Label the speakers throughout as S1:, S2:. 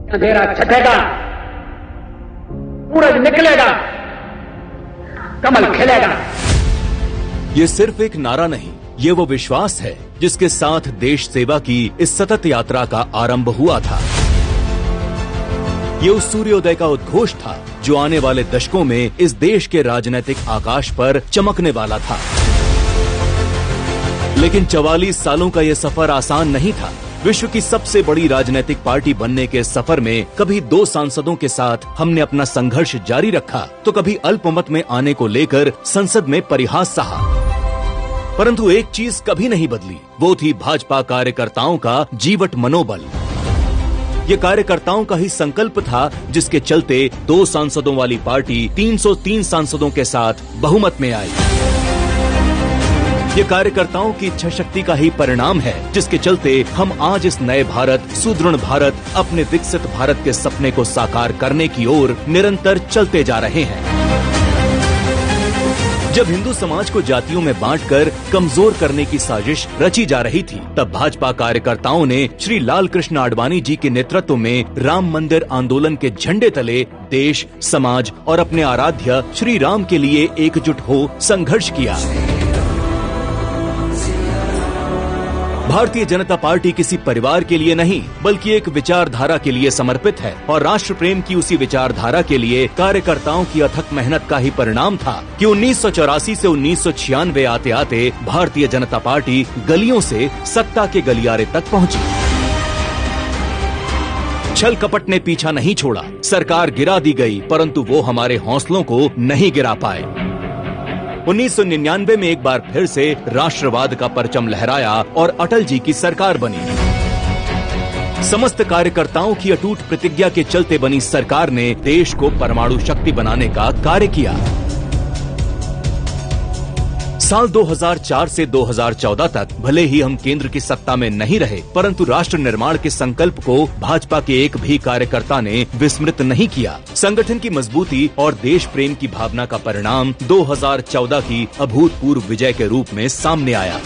S1: अंधेरा छटेगा, सूरज निकलेगा, कमल खिलेगा।
S2: ये सिर्फ एक नारा नहीं, ये वो विश्वास है जिसके साथ देश सेवा की इस सतत यात्रा का आरंभ हुआ था। ये उस सूर्योदय का उद्घोष था जो आने वाले दशकों में इस देश के राजनीतिक आकाश पर चमकने वाला था। लेकिन 44 सालों का यह सफर आसान नहीं था। विश्व की सबसे बड़ी राजनीतिक पार्टी बनने के सफर में कभी 2 सांसदों के साथ हमने अपना संघर्ष जारी रखा, तो कभी अल्पमत में आने को लेकर संसद में परिहास सहा। परंतु एक चीज कभी नहीं बदली, वो थी भाजपा कार्यकर्ताओं का जीवट मनोबल। ये कार्यकर्ताओं का ही संकल्प था जिसके चलते 2 सांसदों वाली पार्टी 303 सांसदों के साथ बहुमत में आई। ये कार्यकर्ताओं की इच्छा शक्ति का ही परिणाम है जिसके चलते हम आज इस नए भारत, सुदृढ़ भारत, अपने विकसित भारत के सपने को साकार करने की ओर निरंतर चलते जा रहे हैं। जब हिंदू समाज को जातियों में बांटकर कमजोर करने की साजिश रची जा रही थी, तब भाजपा कार्यकर्ताओं ने श्री लाल कृष्ण आडवाणी जी के नेतृत्व में राम मंदिर आंदोलन के झंडे तले देश, समाज और अपने आराध्य श्री राम के लिए एकजुट हो संघर्ष किया। भारतीय जनता पार्टी किसी परिवार के लिए नहीं, बल्कि एक विचारधारा के लिए समर्पित है और राष्ट्र प्रेम की उसी विचारधारा के लिए कार्यकर्ताओं की अथक मेहनत का ही परिणाम था कि 1984 से 1996 आते आते भारतीय जनता पार्टी गलियों से सत्ता के गलियारे तक पहुंची। छल कपट ने पीछा नहीं छोड़ा, सरकार गिरा दी गई, परंतु वो हमारे हौसलों को नहीं गिरा पाए। 1999 में एक बार फिर से राष्ट्रवाद का परचम लहराया और अटल जी की सरकार बनी। समस्त कार्यकर्ताओं की अटूट प्रतिज्ञा के चलते बनी सरकार ने देश को परमाणु शक्ति बनाने का कार्य किया। साल 2004 से 2014 तक भले ही हम केंद्र की सत्ता में नहीं रहे, परंतु राष्ट्र निर्माण के संकल्प को भाजपा के एक भी कार्यकर्ता ने विस्मृत नहीं किया। संगठन की मजबूती और देश प्रेम की भावना का परिणाम 2014 की अभूतपूर्व विजय के रूप में सामने आया।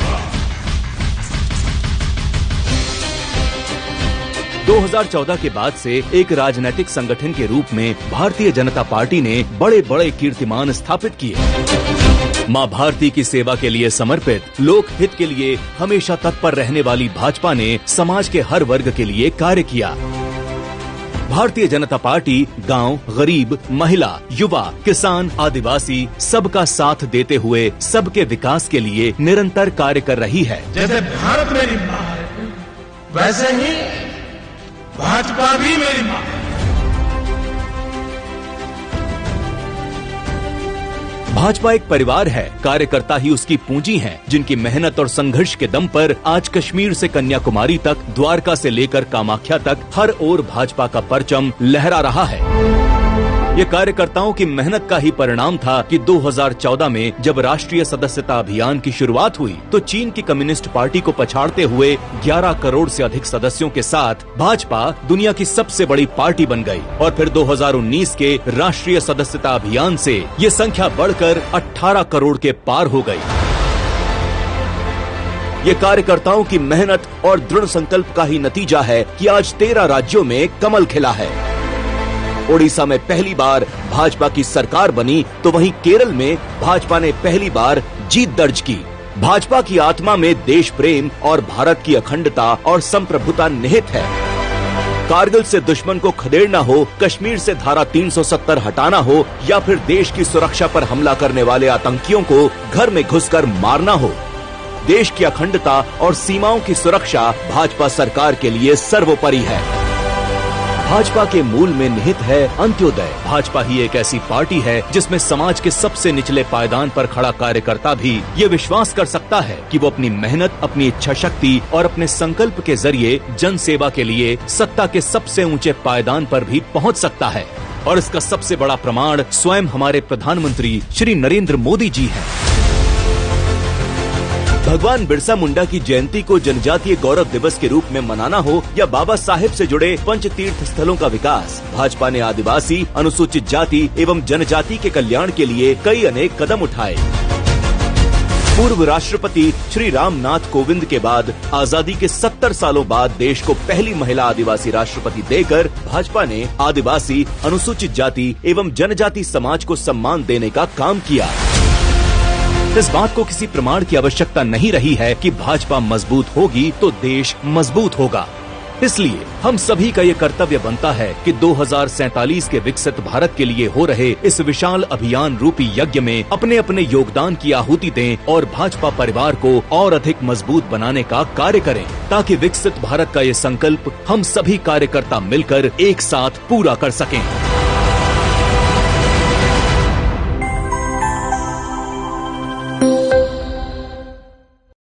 S2: 2014 के बाद से एक राजनीतिक संगठन के रूप में भारतीय जनता पार्टी ने बड़े बड़े कीर्तिमान स्थापित किए। मां भारती की सेवा के लिए समर्पित, लोक हित के लिए हमेशा तत्पर रहने वाली भाजपा ने समाज के हर वर्ग के लिए कार्य किया। भारतीय जनता पार्टी गांव, गरीब, महिला, युवा, किसान, आदिवासी सबका साथ देते हुए सबके विकास के लिए निरंतर कार्य कर रही है।
S3: जैसे भारत मेरी मां है, वैसे ही भाजपा भी मेरी मां है।
S2: भाजपा एक परिवार है, कार्यकर्ता ही उसकी पूंजी हैं, जिनकी मेहनत और संघर्ष के दम पर आज कश्मीर से कन्याकुमारी तक, द्वारका से लेकर कामाख्या तक हर ओर भाजपा का परचम लहरा रहा है। ये कार्यकर्ताओं की मेहनत का ही परिणाम था कि 2014 में जब राष्ट्रीय सदस्यता अभियान की शुरुआत हुई, तो चीन की कम्युनिस्ट पार्टी को पछाड़ते हुए 11 करोड़ से अधिक सदस्यों के साथ भाजपा दुनिया की सबसे बड़ी पार्टी बन गई और फिर 2019 के राष्ट्रीय सदस्यता अभियान से ये संख्या बढ़कर 18 करोड़ के पार हो गई। ये कार्यकर्ताओं की मेहनत और दृढ़ संकल्प का ही नतीजा है कि आज 13 राज्यों में कमल खिला है। ओडिशा में पहली बार भाजपा की सरकार बनी, तो वहीं केरल में भाजपा ने पहली बार जीत दर्ज की। भाजपा की आत्मा में देश प्रेम और भारत की अखंडता और संप्रभुता निहित है। कारगिल से दुश्मन को खदेड़ना हो, कश्मीर से धारा 370 हटाना हो या फिर देश की सुरक्षा पर हमला करने वाले आतंकियों को घर में घुसकर मारना हो, देश की अखंडता और सीमाओं की सुरक्षा भाजपा सरकार के लिए सर्वोपरि है। भाजपा के मूल में निहित है अंत्योदय। भाजपा ही एक ऐसी पार्टी है जिसमें समाज के सबसे निचले पायदान पर खड़ा कार्यकर्ता भी ये विश्वास कर सकता है कि वो अपनी मेहनत, अपनी इच्छा शक्ति और अपने संकल्प के जरिए जन सेवा के लिए सत्ता के सबसे ऊंचे पायदान पर भी पहुंच सकता है। और इसका सबसे बड़ा प्रमाण स्वयं हमारे प्रधानमंत्री श्री नरेंद्र मोदी जी हैं। भगवान बिरसा मुंडा की जयंती को जनजातीय गौरव दिवस के रूप में मनाना हो या बाबा साहेब से जुड़े पंच तीर्थ स्थलों का विकास, भाजपा ने आदिवासी, अनुसूचित जाति एवं जनजाति के कल्याण के लिए कई अनेक कदम उठाए। पूर्व राष्ट्रपति श्री रामनाथ कोविंद के बाद आजादी के 70 सालों बाद देश को पहली महिला आदिवासी राष्ट्रपति देकर भाजपा ने आदिवासी, अनुसूचित जाति एवं जनजाति समाज को सम्मान देने का काम किया। इस बात को किसी प्रमाण की आवश्यकता नहीं रही है कि भाजपा मजबूत होगी तो देश मजबूत होगा। इसलिए हम सभी का ये कर्तव्य बनता है कि 2047 के विकसित भारत के लिए हो रहे इस विशाल अभियान रूपी यज्ञ में अपने अपने योगदान की आहुति दें और भाजपा परिवार को और अधिक मजबूत बनाने का कार्य करें, ताकि विकसित भारत का ये संकल्प हम सभी कार्यकर्ता मिलकर एक साथ पूरा कर सकें।